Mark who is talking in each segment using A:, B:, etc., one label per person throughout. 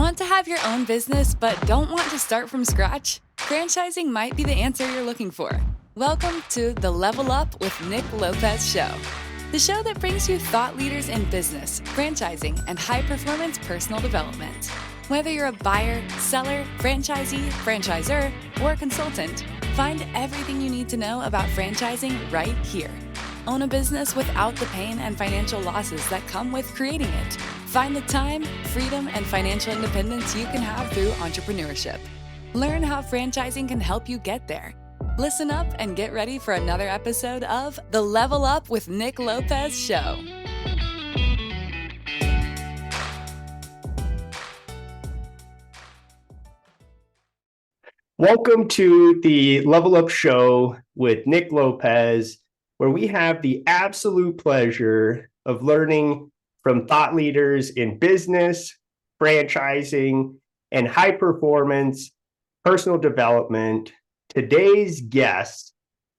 A: Want to have your own business but don't want to start from scratch? Franchising might be the answer you're looking for. Welcome to the Level Up with Nick Lopez show, the show that brings you thought leaders in business, franchising, and high-performance personal development. Whether you're a buyer, seller, franchisee, franchisor, or consultant, find everything you need to know about franchising right here. Own a business without the pain and financial losses that come with creating it. Find the time, freedom, and financial independence you can have through entrepreneurship. Learn how franchising can help you get there. Listen up and get ready for another episode of the Level Up with Nick Lopez show.
B: Welcome to the Level Up show with Nick Lopez, where we have the absolute pleasure of learning from thought leaders in business, franchising, and high performance personal development. Today's guest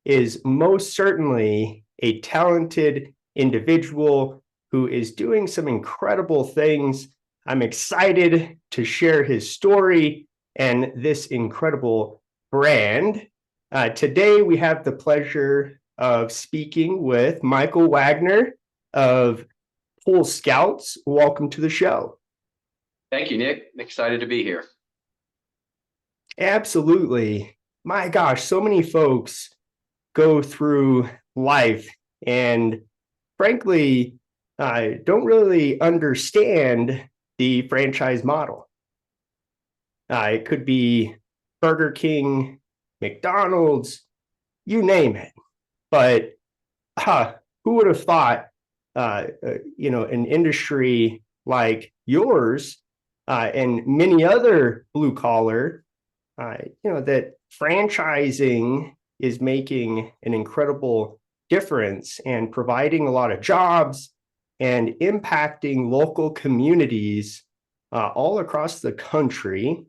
B: is most certainly a talented individual who is doing some incredible things. I'm excited to share his story and this incredible brand. Today, we have the pleasure of speaking with Michael Wagner of Pool Scouts. Welcome to the show.
C: Thank you, Nick. Excited to be here.
B: Absolutely. My gosh, so many folks go through life and frankly, don't really understand the franchise model. It could be Burger King, McDonald's, you name it. But who would have thought, an industry like yours and many other blue collar, that franchising is making an incredible difference and providing a lot of jobs and impacting local communities all across the country.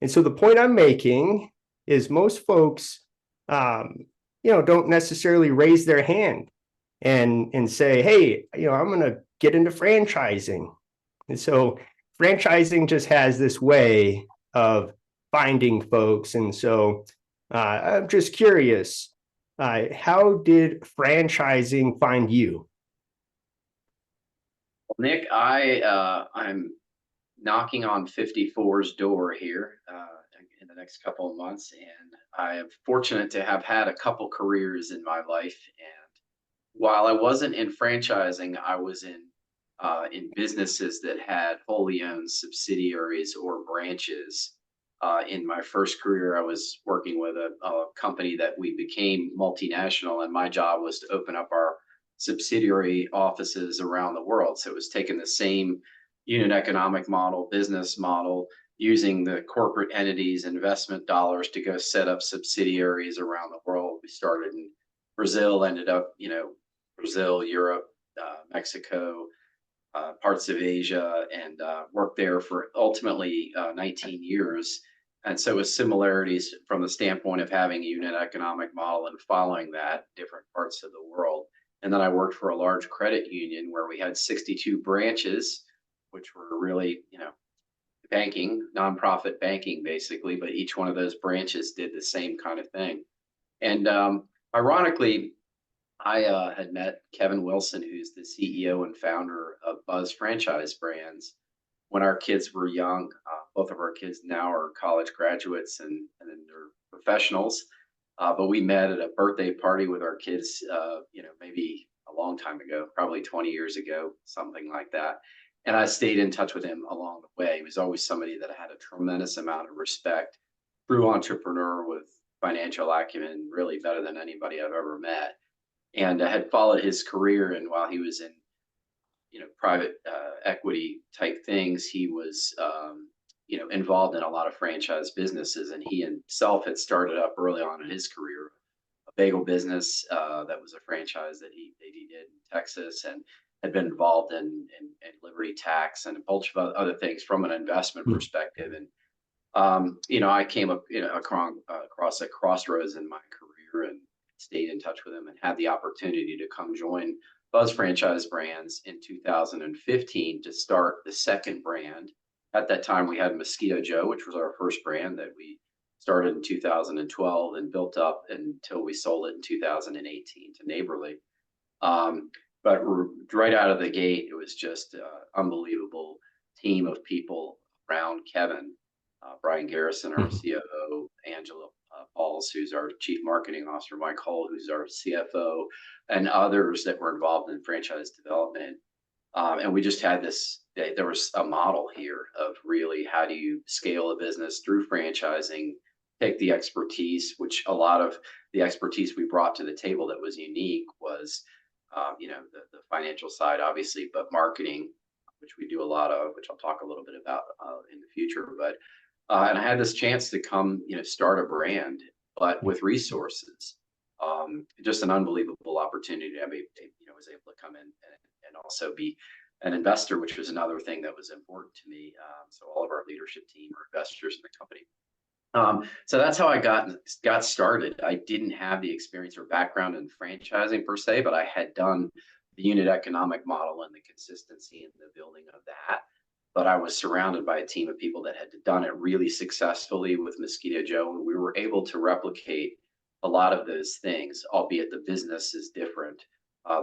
B: And so the point I'm making is most folks, don't necessarily raise their hand and say, hey, I'm going to get into franchising. And so franchising just has this way of finding folks. And so I'm just curious, how did franchising find you?
C: Well, Nick, I'm knocking on 54's door here in the next couple of months, and I am fortunate to have had a couple careers in my life. And while I wasn't in franchising, I was in businesses that had wholly owned subsidiaries or branches. In my first career, I was working with a company that we became multinational, and my job was to open up our subsidiary offices around the world. So it was taking the same unit economic model, business model, using the corporate entities, investment dollars to go set up subsidiaries around the world. We started in Brazil, ended up, Brazil, Europe, Mexico, parts of Asia, and worked there for ultimately 19 years. And so with similarities from the standpoint of having a unit economic model and following that different parts of the world. And then I worked for a large credit union where we had 62 branches, which were really, banking, nonprofit banking, basically. But each one of those branches did the same kind of thing. And ironically, I had met Kevin Wilson, who's the CEO and founder of Buzz Franchise Brands, when our kids were young. Both of our kids now are college graduates and they're professionals. But we met at a birthday party with our kids, maybe a long time ago, probably 20 years ago, something like that. And I stayed in touch with him along the way. He was always somebody that I had a tremendous amount of respect, true entrepreneur with financial acumen, really better than anybody I've ever met. And I had followed his career. And while he was in, private equity type things, he was, involved in a lot of franchise businesses. And he himself had started up early on in his career a bagel business that was a franchise that he did in Texas, and had been involved in Liberty Tax and a bunch of other things from an investment perspective. And I came up across a crossroads in my career and stayed in touch with him and had the opportunity to come join Buzz Franchise Brands in 2015 to start the second brand At that time, we had Mosquito Joe, which was our first brand that we started in 2012 and built up until we sold it in 2018 to Neighborly. But right out of the gate, it was just unbelievable team of people around Kevin, Brian Garrison, our
B: Mhm.
C: COO, Angela Pauls, who's our chief marketing officer, Mike Hull, who's our CFO, and others that were involved in franchise development. And we just had there was a model here of really how do you scale a business through franchising, take the expertise, which a lot of the expertise we brought to the table that was unique was, the financial side, obviously, but marketing, which we do a lot of, which I'll talk a little bit about in the future. But and I had this chance to come, start a brand, but with resources. Just an unbelievable opportunity. I mean, was able to come in and also be an investor, which was another thing that was important to me. So all of our leadership team are investors in the company. So that's how I got started. I didn't have the experience or background in franchising per se, but I had done the unit economic model and the consistency and the building of that. But I was surrounded by a team of people that had done it really successfully with Mosquito Joe, and we were able to replicate a lot of those things, albeit the business is different.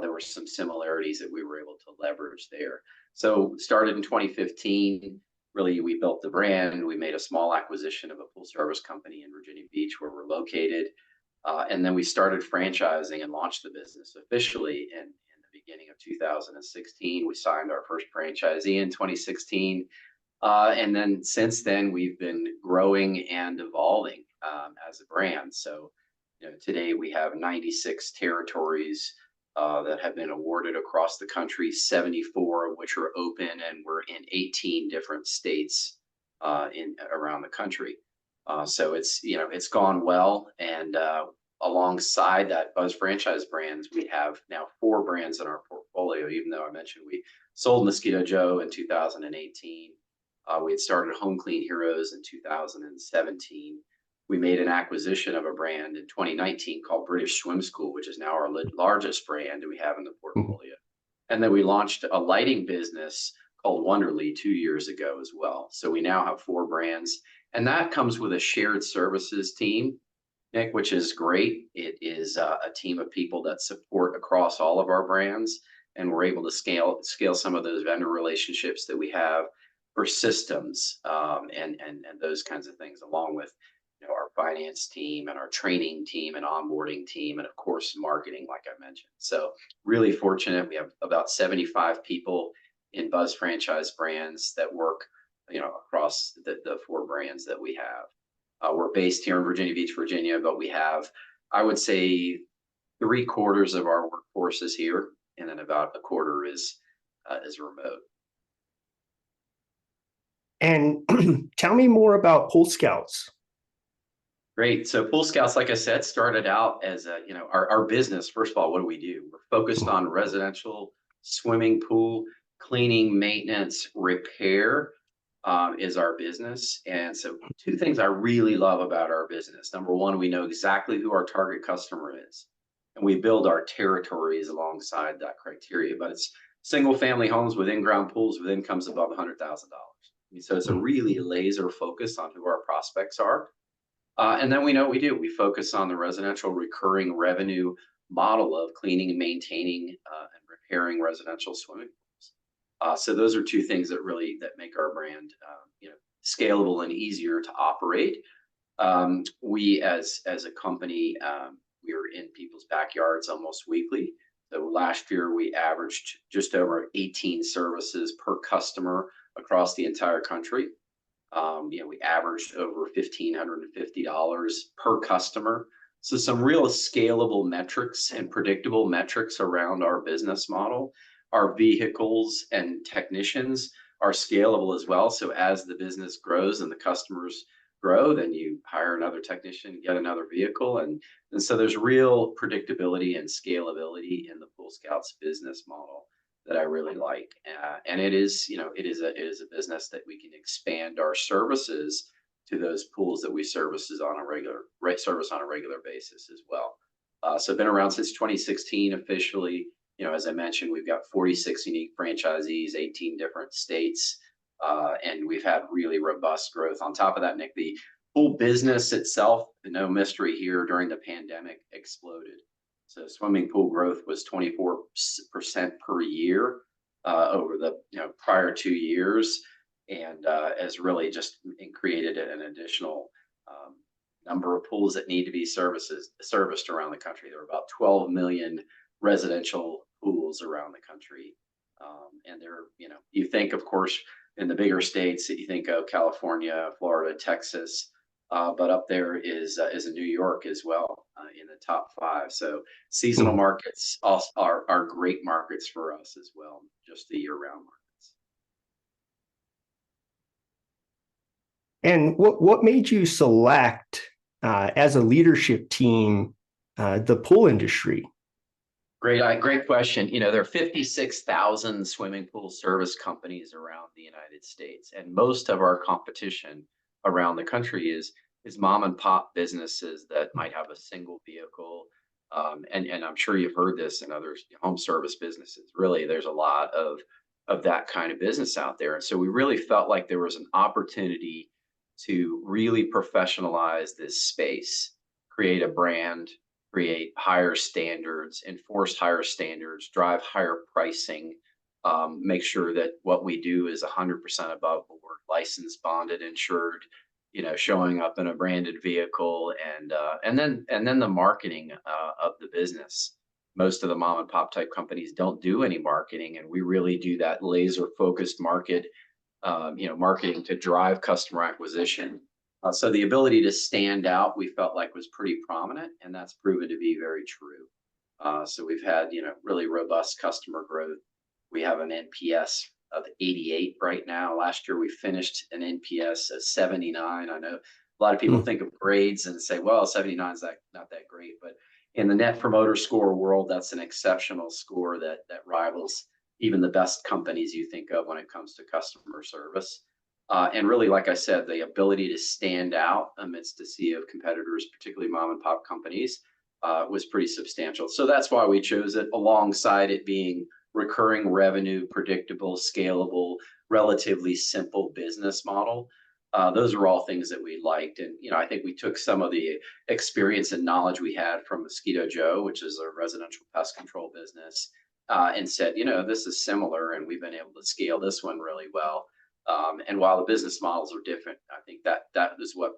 C: There were some similarities that we were able to leverage there. So started in 2015. Really, we built the brand. We made a small acquisition of a full service company in Virginia Beach, where we're located. And then we started franchising and launched the business officially in the beginning of 2016. We signed our first franchisee in 2016. And then since then, we've been growing and evolving as a brand. So, today we have 96 territories that have been awarded across the country, 74 of which are open, and we're in 18 different states in around the country. So it's gone well, and alongside that Buzz franchise brands, we have now 4 brands in our portfolio. Even though I mentioned we sold Mosquito Joe in 2018, we had started Home Clean Heroes in 2017. We made an acquisition of a brand in 2019 called British Swim School, which is now our largest brand that we have in the
B: Mhm.
C: portfolio. And then we launched a lighting business called Wonderly 2 years ago as well. So we now have 4 brands, and that comes with a shared services team, Nick, which is great. It is a team of people that support across all of our brands, and we're able to scale some of those vendor relationships that we have for systems and those kinds of things, along with our finance team and our training team and onboarding team, and of course, marketing, like I mentioned. So really fortunate. We have about 75 people in Buzz franchise brands that work, across the 4 brands that we have. We're based here in Virginia Beach, Virginia, but we have, I would say, 3/4 of our workforce is here, and then about a quarter is remote.
B: And tell me more about Pool Scouts.
C: Great. So Pool Scouts, like I said, started out as our business. First of all, what do we do? We're focused on residential swimming pool cleaning, maintenance, repair is our business. And so 2 things I really love about our business. Number one, we know exactly who our target customer is, and we build our territories alongside that criteria. But it's single family homes with in-ground pools with incomes above $100,000. So it's a
B: Mhm.
C: really laser focus on who our prospects are. And then we know what we do. We focus on the residential recurring revenue model of cleaning and maintaining and repairing residential swimming pools. So those are 2 things that make our brand, scalable and easier to operate. We as a company, we're in people's backyards almost weekly. So last year we averaged just over 18 services per customer across the entire country. We averaged over $1,550 per customer. So some real scalable metrics and predictable metrics around our business model. Our vehicles and technicians are scalable as well. So as the business grows and the customers grow, then you hire another technician, get another vehicle, and so there's real predictability and scalability in the Pool Scouts business model that I really like. And it is, it is a business that we can expand our services to those pools that we service on a regular basis as well. So been around since 2016 officially. As I mentioned, we've got 46 unique franchisees, 18 different states. And we've had really robust growth. On top of that, Nick, the pool business itself, no mystery here, during the pandemic exploded. So swimming pool growth was 24% per year over the prior 2 years, and has really just created an additional number of pools that need to be serviced around the country. There are about 12 million residential pools around the country, and they're you think, of course, in the bigger states that you think of California, Florida, Texas, but up there is in New York as well, in the top five. So seasonal
B: Mhm.
C: markets also are great markets for us as well, just the year-round markets.
B: And what made you select as a leadership team the pool industry?
C: Great question. There are 56,000 swimming pool service companies around the United States, and most of our competition around the country is mom and pop businesses that might have a single vehicle. And I'm sure you've heard this in other home service businesses. Really, there's a lot of that kind of business out there, and so we really felt like there was an opportunity to really professionalize this space, create a brand, create higher standards, enforce higher standards, drive higher pricing, make sure that what we do is 100% above board, licensed, bonded, insured, showing up in a branded vehicle, and then the marketing of the business. Most of the mom and pop type companies don't do any marketing, and we really do that laser focused marketing to drive customer acquisition. So the ability to stand out, we felt like, was pretty prominent, and that's proven to be very true. So we've had, really robust customer growth. We have an NPS of 88 right now. Last year we finished an NPS of 79. I know a lot of people
B: Mm.
C: think of grades and say, well, 79 is not that great, but in the Net Promoter Score world, that's an exceptional score that rivals even the best companies you think of when it comes to customer service. And really, like I said, the ability to stand out amidst a sea of competitors, particularly mom and pop companies, was pretty substantial. So that's why we chose it, alongside it being recurring revenue, predictable, scalable, relatively simple business model. Those are all things that we liked. And, I think we took some of the experience and knowledge we had from Mosquito Joe, which is a residential pest control business, and said, this is similar, and we've been able to scale this one really well. And while the business models are different, I think that is what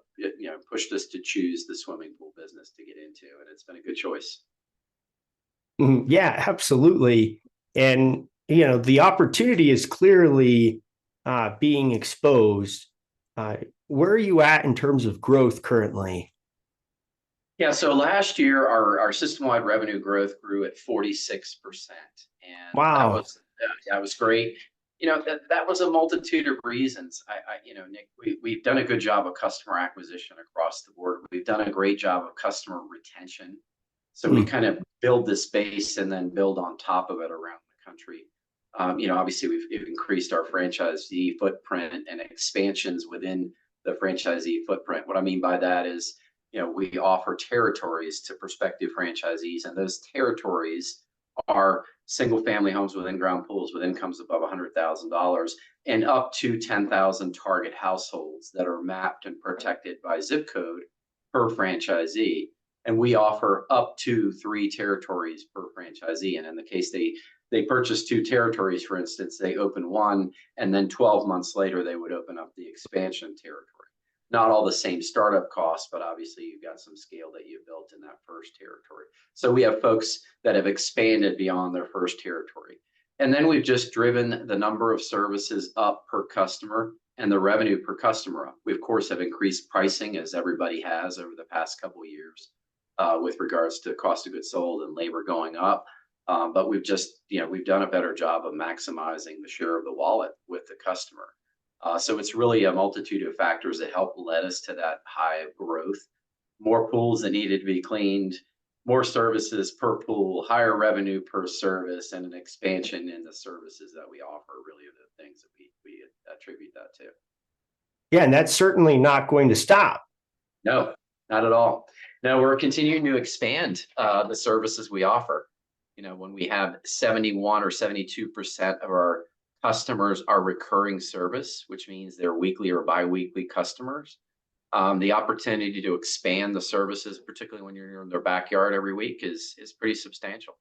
C: pushed us to choose the swimming pool business to get into, and it's been a good choice.
B: Mhm. Yeah, absolutely. And the opportunity is clearly being exposed. Where are you at in terms of growth currently?
C: Yeah, so last year our system-wide revenue growth grew at 46%, and
B: Wow.
C: that was great. That was a multitude of reasons. Nick, we've done a good job of customer acquisition across the board. We've done a great job of customer retention. So we
B: Mm.
C: kind of build this base and then build on top of it around the country. Obviously we've increased our franchisee footprint and expansions within the franchisee footprint. What I mean by that is, we offer territories to prospective franchisees, and those territories are single family homes with in-ground pools with incomes above $100,000 and up to 10,000 target households that are mapped and protected by zip code per franchisee. And we offer up to 3 territories per franchisee. And in the case they purchase 2 territories, for instance, they open one, and then 12 months later they would open up the expansion territory. Not all the same startup costs, but obviously you've got some scale that you built in that first territory. So we have folks that have expanded beyond their first territory. And then we've just driven the number of services up per customer and the revenue per customer up. We, of course, have increased pricing, as everybody has over the past couple of years, with regards to cost of goods sold and labor going up. But we've just, we've done a better job of maximizing the share of the wallet with the customer. So it's really a multitude of factors that help led us to that high growth. More pools that needed to be cleaned, more services per pool, higher revenue per service, and an expansion in the services that we offer really are the things that we attribute that to.
B: Yeah, and that's certainly not going to stop.
C: No, not at all. No, we're continuing to expand the services we offer. When we have 71 or 72% of our customers are recurring service, which means they're weekly or biweekly customers. The opportunity to expand the services, particularly when you're in their backyard every week, is pretty substantial.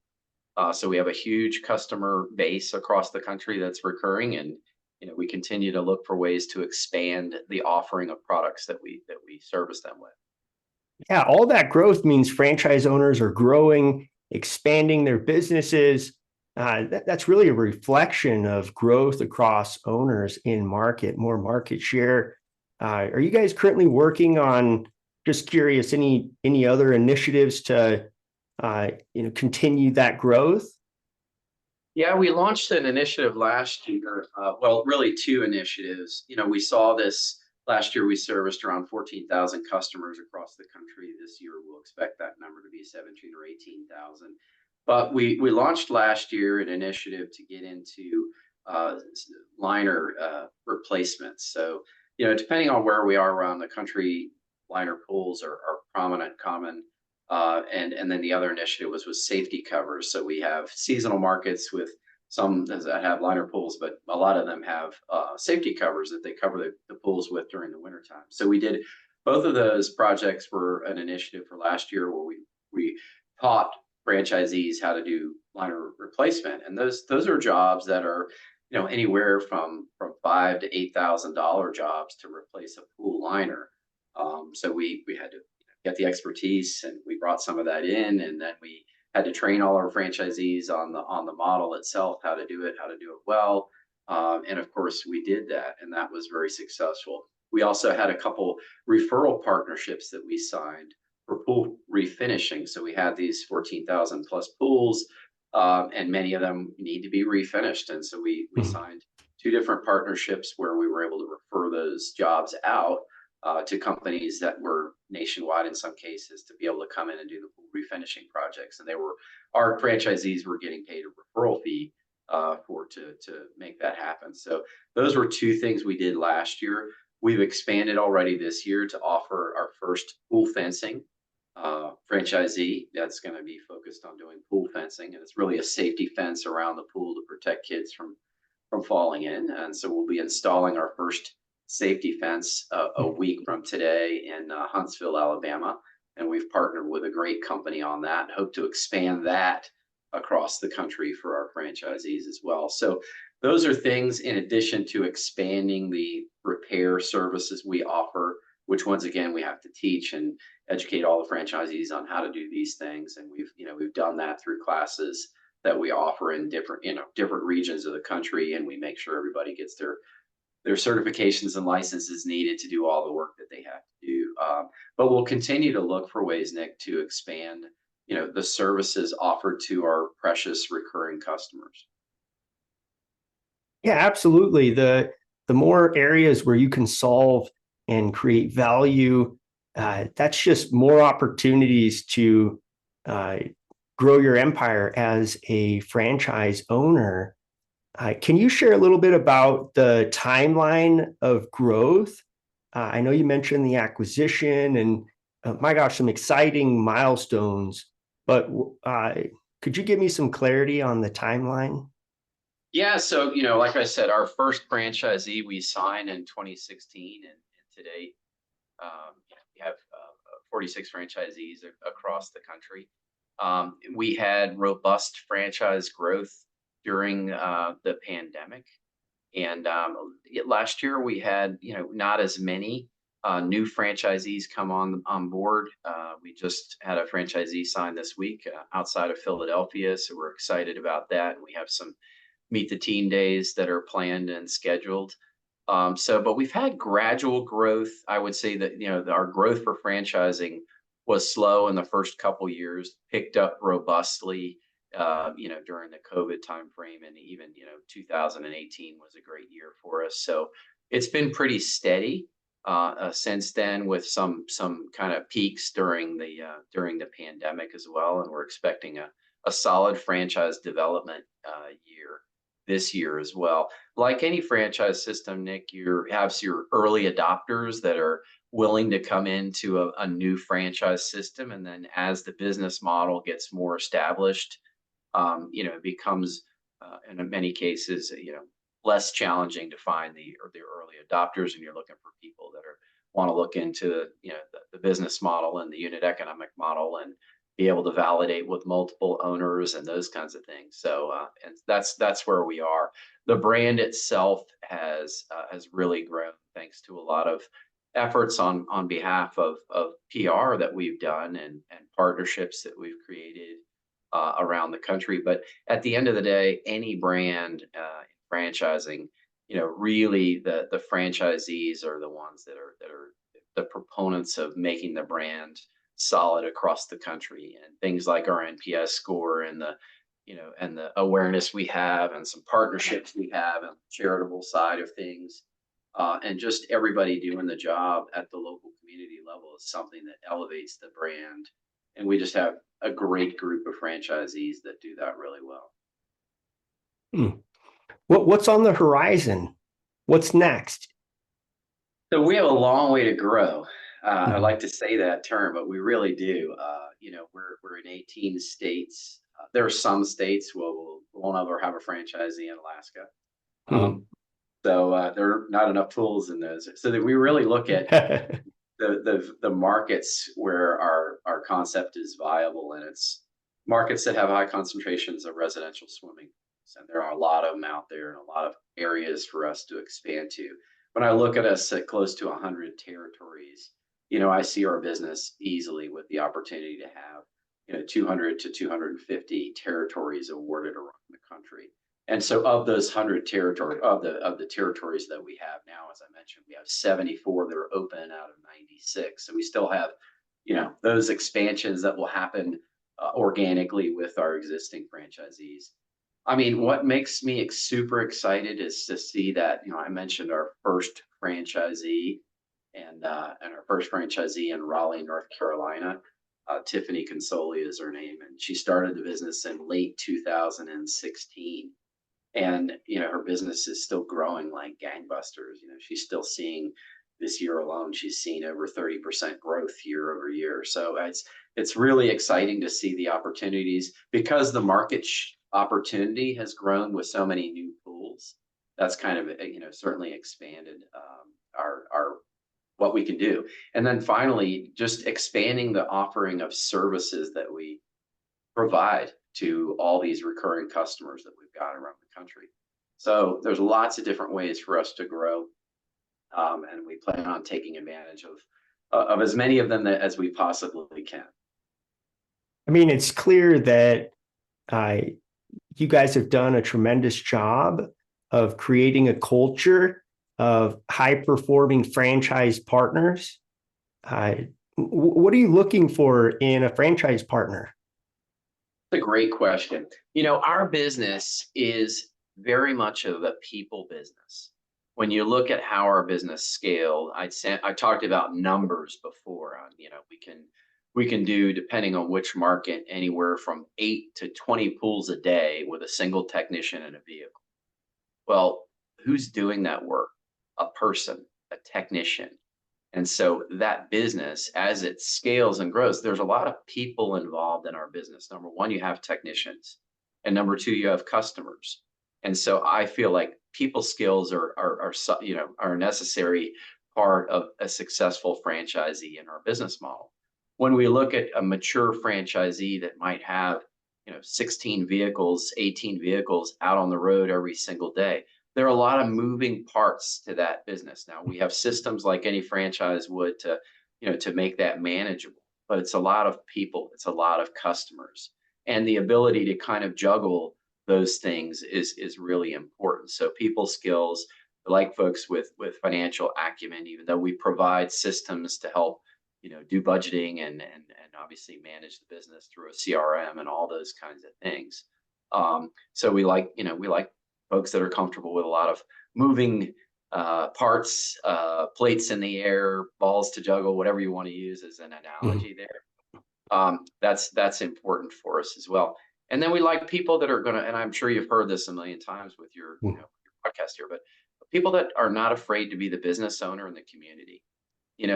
C: So we have a huge customer base across the country that's recurring, and we continue to look for ways to expand the offering of products that we service them with.
B: Yeah, all that growth means franchise owners are growing, expanding their businesses. That's really a reflection of growth across owners in market, more market share. Are you guys currently working on, just curious, any other initiatives to continue that growth?
C: Yeah, we launched an initiative last year. Well, really two initiatives. We saw this last year. We serviced around 14,000 customers across the country. This year, we'll expect that number to be 17 or 18,000. But we launched last year an initiative to get into liner replacements. So, depending on where we are around the country, liner pools are prominent, common. And then the other initiative was safety covers. So we have seasonal markets with some that have liner pools, but a lot of them have safety covers that they cover the pools with during the wintertime. So we did both of those projects were an initiative for last year where we taught franchisees how to do liner replacement. And those are jobs that are anywhere from $5,000 to $8,000 jobs to replace a pool liner. So we had to get the expertise, and we brought some of that in, and then we had to train all our franchisees on the model itself, how to do it well. And of course, we did that, and that was very successful. We also had a couple referral partnerships that we signed for pool refinishing. So we had these 14,000 plus pools, and many of them need to be refinished. And so we signed two different partnerships where we were able to refer those jobs out to companies that were nationwide in some cases to be able to come in and do the pool refinishing projects. And our franchisees were getting paid a referral fee to make that happen. So those were two things we did last year. We've expanded already this year to offer our first pool fencing franchisee that's going to be focused on doing pool fencing. And it's really a safety fence around the pool to protect kids from falling in. And so we'll be installing our first safety fence a week from today in Huntsville, Alabama. And we've partnered with a great company on that and hope to expand that across the country for our franchisees as well. So those are things in addition to expanding the repair services we offer, which once again, we have to teach and educate all the franchisees on how to do these things. And we've done that through classes that we offer in different regions of the country. And we make sure everybody gets their certifications and licenses needed to do all the work that they have to do. But we'll continue to look for ways, Nick, to expand, the services offered to our precious recurring customers.
B: Yeah, absolutely. The more areas where you can solve and create value, that's just more opportunities to grow your empire as a franchise owner. Can you share a little bit about the timeline of growth? I know you mentioned the acquisition and my gosh, some exciting milestones, but could you give me some clarity on the timeline?
C: Yeah, so like I said, our first franchisee we signed in 2016, and today we have 46 franchisees across the country. We had robust franchise growth during the pandemic, and last year we had not as many new franchisees come on board. We just had a franchisee sign this week outside of Philadelphia, so we're excited about that. We have some meet the team days that are planned and scheduled. But we've had gradual growth. I would say that our growth for franchising was slow in the first couple years, picked up robustly during the COVID timeframe, and even 2018 was a great year for us. So it's been pretty steady since then, with some kind of peaks during the pandemic as well. And we're expecting a solid franchise development year this year as well. Like any franchise system, Nick, you have your early adopters that are willing to come into a new franchise system, and then as the business model gets more established, it becomes in many cases less challenging to find the early adopters, and you're looking for people that are want to look into the business model and the unit economic model and be able to validate with multiple owners and those kinds of things. So and that's where we are. The brand itself has really grown thanks to a lot of efforts on behalf of PR that we've done and partnerships that we've created around the country. But at the end of the day, any brand franchising, really the franchisees are the ones that are the proponents of making the brand solid across the country, and things like our NPS score and the awareness we have and some partnerships we have and charitable side of things, and just everybody doing the job at the local community level is something that elevates the brand. And we just have a great group of franchisees that do that really well.
B: Hmm. What's on the horizon? What's next?
C: So we have a long way to grow. I like to say that term, but we really do. We're in 18 states. There are some states where we won't ever have a franchisee in Alaska. So there are not enough tools in those. So that we really look at the markets where our concept is viable, and it's markets that have high concentrations of residential swimming pools, and there are a lot of them out there and a lot of areas for us to expand to. When I look at us at close to 100 territories, I see our business easily with the opportunity to have 200 to 250 territories awarded around the country. And so of those 100 of the territories that we have now, as I mentioned, we have 74 that are open out of 96. So we still have, those expansions that will happen organically with our existing franchisees. I mean, what makes me super excited is to see that, I mentioned our first franchisee and our first franchisee in Raleigh, North Carolina. Tiffany Consoli is her name, and she started the business in late 2016. And her business is still growing like gangbusters. She's still seeing, this year alone, she's seen over 30% growth year over year. So it's really exciting to see the opportunities, because the market opportunity has grown with so many new pools. That's kind of certainly expanded our what we can do. And then finally, just expanding the offering of services that we provide to all these recurring customers that we've got around the country. So there's lots of different ways for us to grow, and we plan on taking advantage of as many of them as we possibly can.
B: I mean, it's clear that you guys have done a tremendous job of creating a culture of high-performing franchise partners. What are you looking for in a franchise partner?
C: A great question. Our business is very much of a people business. When you look at how our business scaled, I talked about numbers before. We can do, depending on which market, anywhere from 8 to 20 pools a day with a single technician in a vehicle. Well, who's doing that work? A person, a technician. And so that business, as it scales and grows, there's a lot of people involved in our business. Number one, you have technicians, and number two, you have customers. And so I feel like people skills are a necessary part of a successful franchisee in our business model. When we look at a mature franchisee that might have 16 vehicles, 18 vehicles out on the road every single day, there are a lot of moving parts to that business. Now, we have systems like any franchise would to make that manageable, but it's a lot of people, it's a lot of customers, and the ability to kind of juggle those things is really important. So people skills, like folks with financial acumen, even though we provide systems to help do budgeting and obviously manage the business through a CRM and all those kinds of things. So we like folks that are comfortable with a lot of moving parts, plates in the air, balls to juggle, whatever you want to use as an analogy there. That's important for us as well. And then we like people that are going to, and I'm sure you've heard this a million times with your podcast here, but people that are not afraid to be the business owner in the community.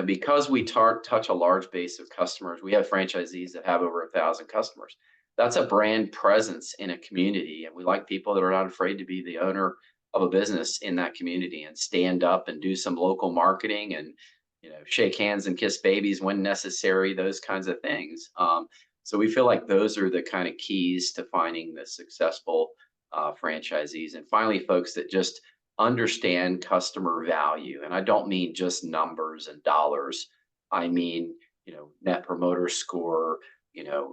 C: Because we touch a large base of customers, we have franchisees that have over 1,000 customers. That's a brand presence in a community, and we like people that are not afraid to be the owner of a business in that community and stand up and do some local marketing and, shake hands and kiss babies when necessary, those kinds of things. So we feel like those are the kind of keys to finding the successful franchisees. And finally, folks that just understand customer value. And I don't mean just numbers and dollars. I mean, net promoter score,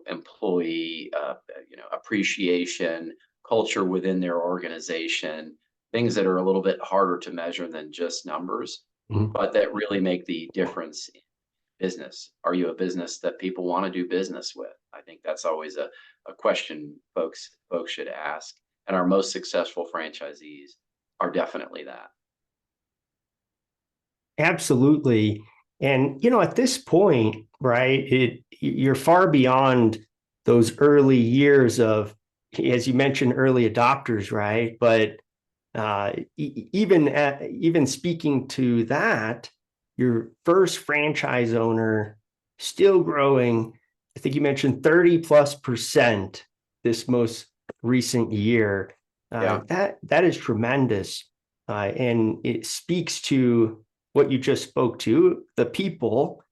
C: employee, appreciation, culture within their organization, things that are a little bit harder to measure than just numbers,
B: Mhm.
C: but that really make the difference in business. Are you a business that people want to do business with? I think that's always a question folks should ask. And our most successful franchisees are definitely that.
B: Absolutely. And at this point, right, you're far beyond those early years of, as you mentioned, early adopters, right? But even speaking to that, your first franchise owner still growing. I think you mentioned 30+% this most recent year.
C: Yeah.
B: That is tremendous, and it speaks to what you just spoke to, the people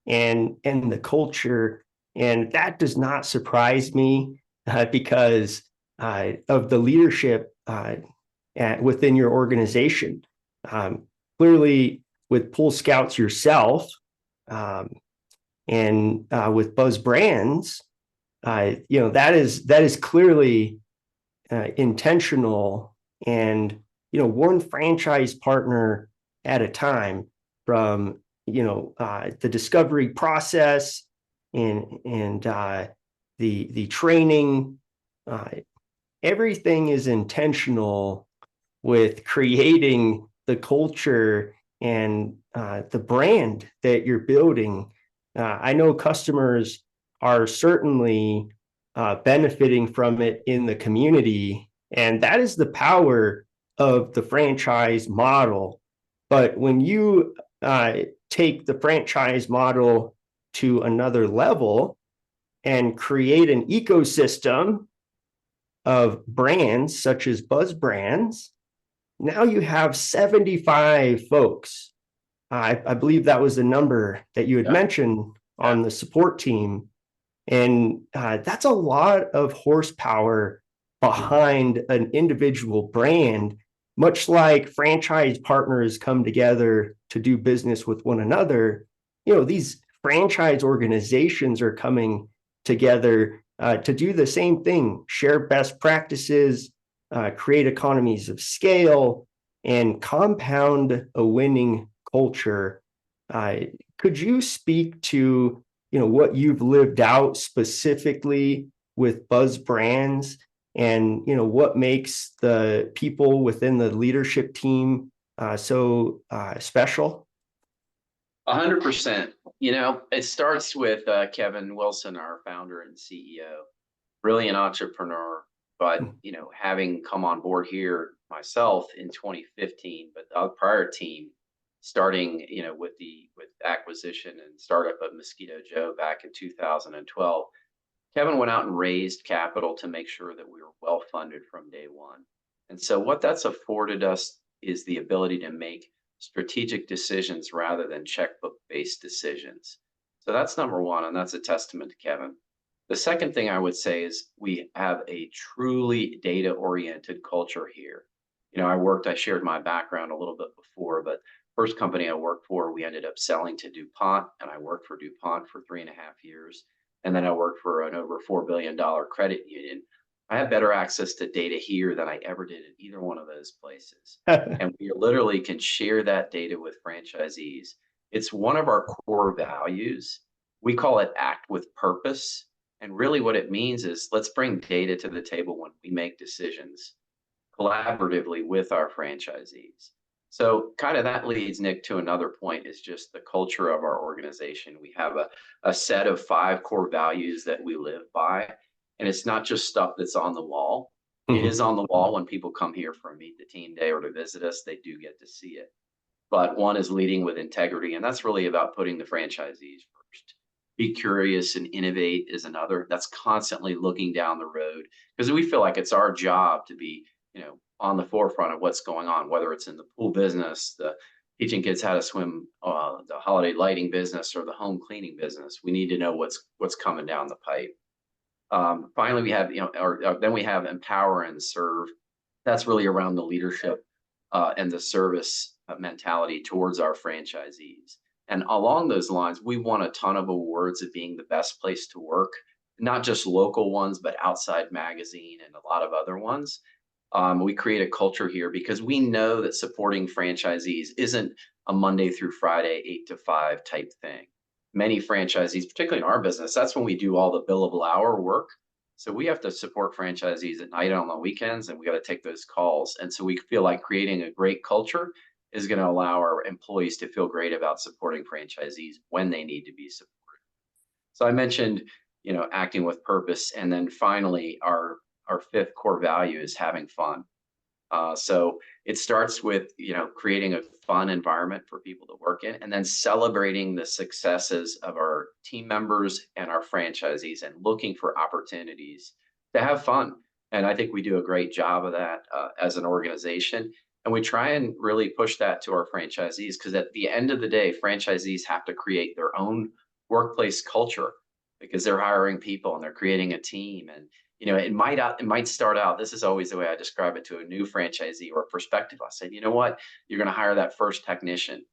B: and the culture, and that does not surprise me because of the leadership within your organization. Clearly, with Pool Scouts yourself, and with Buzz Brands, that is clearly intentional, and one franchise partner at a time, from the discovery process and the training. Everything is intentional with creating the culture and the brand that you're building. I know customers are certainly benefiting from it in the community, and that is the power of the franchise model. But when you take the franchise model to another level and create an ecosystem of brands such as Buzz Brands, now you have 75 folks. I believe that was the number that you had
C: Yeah.
B: mentioned on the support team. And that's a lot of horsepower behind an individual brand, much like franchise partners come together to do business with one another. These franchise organizations are coming together to do the same thing, share best practices, create economies of scale, and compound a winning culture. Could you speak to what you've lived out specifically with Buzz Brands, and what makes the people within the leadership team so special?
C: 100%. It starts with Kevin Wilson, our founder and CEO, brilliant entrepreneur, but having come on board here myself in 2015, but the prior team starting, with acquisition and startup of Mosquito Joe back in 2012, Kevin went out and raised capital to make sure that we were well funded from day one. And so what that's afforded us is the ability to make strategic decisions rather than checkbook based decisions. So that's number one, and that's a testament to Kevin. The second thing I would say is we have a truly data oriented culture here. I shared my background a little bit before, but first company I worked for, we ended up selling to DuPont, and I worked for DuPont for 3.5 years. And then I worked for an over $4 billion credit union. I have better access to data here than I ever did in either one of those places. And we literally can share that data with franchisees. It's one of our core values. We call it act with purpose. And really what it means is let's bring data to the table when we make decisions collaboratively with our franchisees. So kind of that leads Nick to another point, is just the culture of our organization. We have a set of 5 core values that we live by. And it's not just stuff that's on the wall. It is on the wall when people come here for a meet the team day or to visit us, they do get to see it. But one is leading with integrity. And that's really about putting the franchisees first. Be curious and innovate is another. That's constantly looking down the road, because we feel like it's our job to be on the forefront of what's going on, whether it's in the pool business, the teaching kids how to swim, the holiday lighting business, or the home cleaning business. We need to know what's coming down the pipe. Finally, we have, or then we have empower and serve. That's really around the leadership and the service mentality towards our franchisees. And along those lines, we won a ton of awards of being the best place to work, not just local ones, but Outside Magazine and a lot of other ones. We create a culture here because we know that supporting franchisees isn't a Monday through Friday, 8 to 5 type thing. Many franchisees, particularly in our business, that's when we do all the billable hour work. So we have to support franchisees at night and on the weekends, and we got to take those calls. And so we feel like creating a great culture is going to allow our employees to feel great about supporting franchisees when they need to be supported. So I mentioned, acting with purpose. And then finally, our fifth core value is having fun. So it starts with, creating a fun environment for people to work in, and then celebrating the successes of our team members and our franchisees and looking for opportunities to have fun. And I think we do a great job of that as an organization. And we try and really push that to our franchisees, because at the end of the day, franchisees have to create their own workplace culture because they're hiring people and they're creating a team. And it might start out, this is always the way I describe it to a new franchisee or prospective. I said, you know what, you're going to hire that first technician,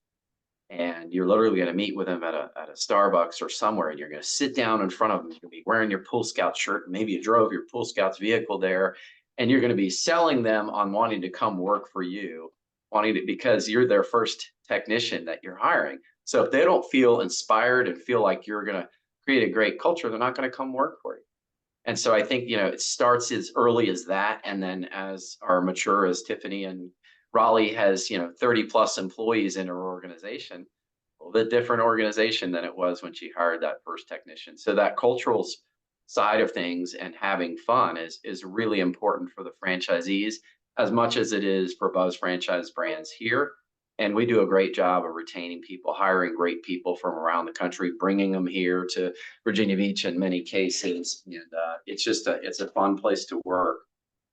C: and you're literally going to meet with them at a Starbucks or somewhere, and you're going to sit down in front of them. You're going to be wearing your Pool Scout shirt, and maybe you drove your Pool Scouts vehicle there, and you're going to be selling them on wanting to come work for you, because you're their first technician that you're hiring. So if they don't feel inspired and feel like you're going to create a great culture, they're not going to come work for you. And so I think, it starts as early as that. And then as our mature, as Tiffany and Raleigh has, 30 plus employees in her organization, a little bit different organization than it was when she hired that first technician. So that cultural side of things and having fun is really important for the franchisees as much as it is for Buzz Franchise Brands here. And we do a great job of retaining people, hiring great people from around the country, bringing them here to Virginia Beach in many cases. And it's a fun place to work.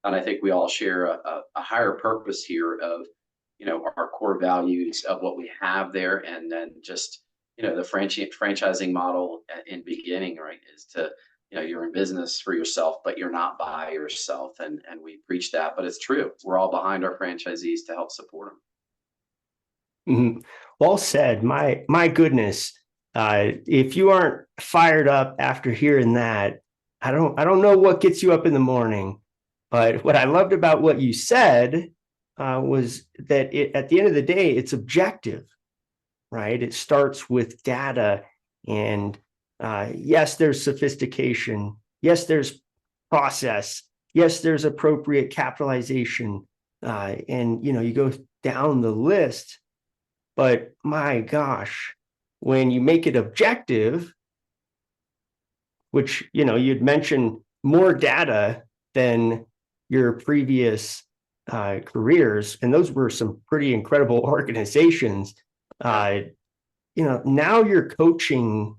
C: And I think we all share a higher purpose here of, our core values of what we have there. And then just, the franchising model in beginning, right, is to, you're in business for yourself, but you're not by yourself. And we preach that, but it's true. We're all behind our franchisees to help support them.
B: Mm-hmm. Well said. My goodness. If you aren't fired up after hearing that, I don't know what gets you up in the morning. But what I loved about what you said was that at the end of the day, it's objective, right? It starts with data, and yes, there's sophistication. Yes, there's process. Yes, there's appropriate capitalization, and you go down the list. But my gosh, when you make it objective, which, you'd mentioned more data than your previous careers, and those were some pretty incredible organizations. Now you're coaching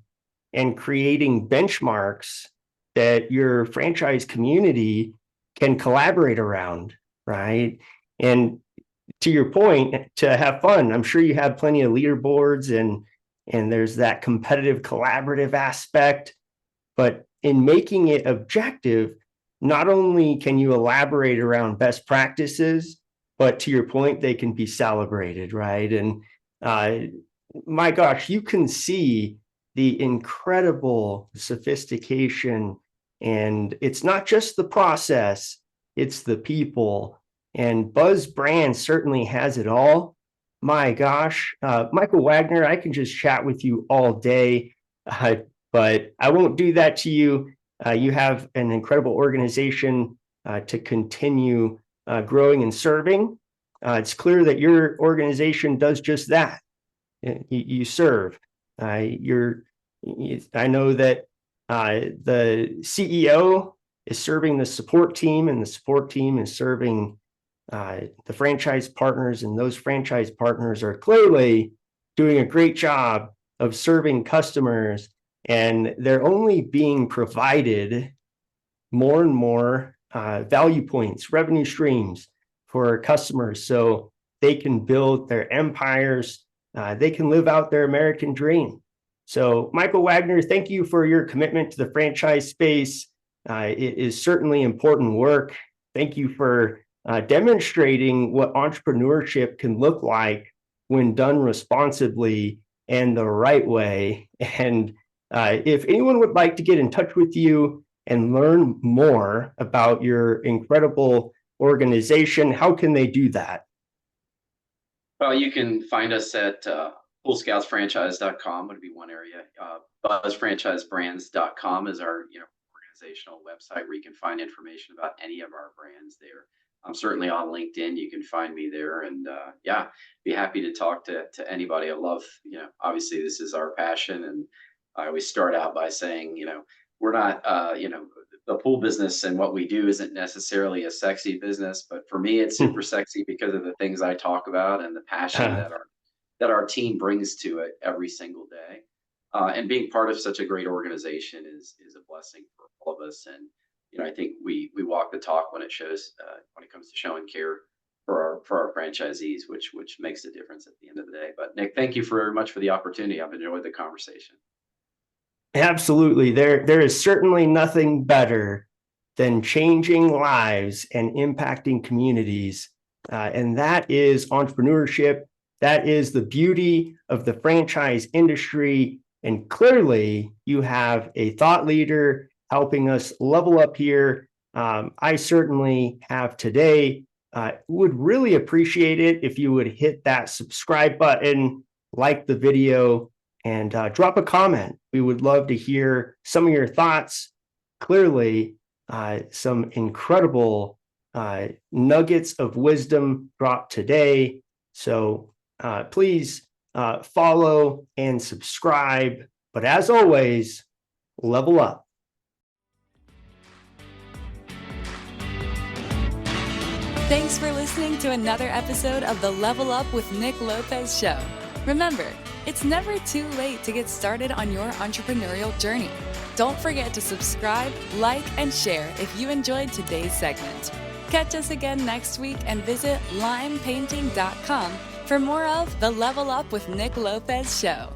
B: and creating benchmarks that your franchise community can collaborate around, right? And to your point, to have fun, I'm sure you have plenty of leaderboards and there's that competitive collaborative aspect, but in making it objective, not only can you elaborate around best practices, but to your point, they can be celebrated, right? And my gosh, you can see the incredible sophistication, and it's not just the process, it's the people. And Buzz Brand certainly has it all. My gosh, Michael Wagner, I can just chat with you all day, but I won't do that to you. You have an incredible organization to continue growing and serving. It's clear that your organization does just that. You serve. I know that the CEO is serving the support team, and the support team is serving the franchise partners, and those franchise partners are clearly doing a great job of serving customers, and they're only being provided more and more value points, revenue streams, for customers so they can build their empires, they can live out their American dream. So Michael Wagner, thank you for your commitment to the franchise space. It is certainly important work. Thank you for demonstrating what entrepreneurship can look like when done responsibly and the right way. And if anyone would like to get in touch with you and learn more about your incredible organization, how can they do that?
C: Well, you can find us at poolscoutsfranchise.com would be one area. Buzzfranchisebrands.com is our organizational website where you can find information about any of our brands there. I'm certainly on LinkedIn. You can find me there, and be happy to talk to anybody. I love, obviously this is our passion, and I always start out by saying, we're not, the pool business and what we do isn't necessarily a sexy business, but for me, it's super sexy because of the things I talk about and the passion that our team brings to it every single day. And being part of such a great organization is a blessing for all of us. And I think we walk the talk when it comes to showing care for our franchisees, which makes a difference at the end of the day. But Nick, thank you very much for the opportunity. I've enjoyed the conversation.
B: Absolutely. There is certainly nothing better than changing lives and impacting communities. And that is entrepreneurship. That is the beauty of the franchise industry. And clearly, you have a thought leader helping us level up here. I certainly have today. Would really appreciate it if you would hit that subscribe button, like the video, and drop a comment. We would love to hear some of your thoughts. Clearly, some incredible nuggets of wisdom dropped today. So please follow and subscribe. But as always, level up.
A: Thanks for listening to another episode of the Level Up with Nick Lopez show. Remember, it's never too late to get started on your entrepreneurial journey. Don't forget to subscribe, like, and share if you enjoyed today's segment. Catch us again next week and visit limepainting.com for more of the Level Up with Nick Lopez show.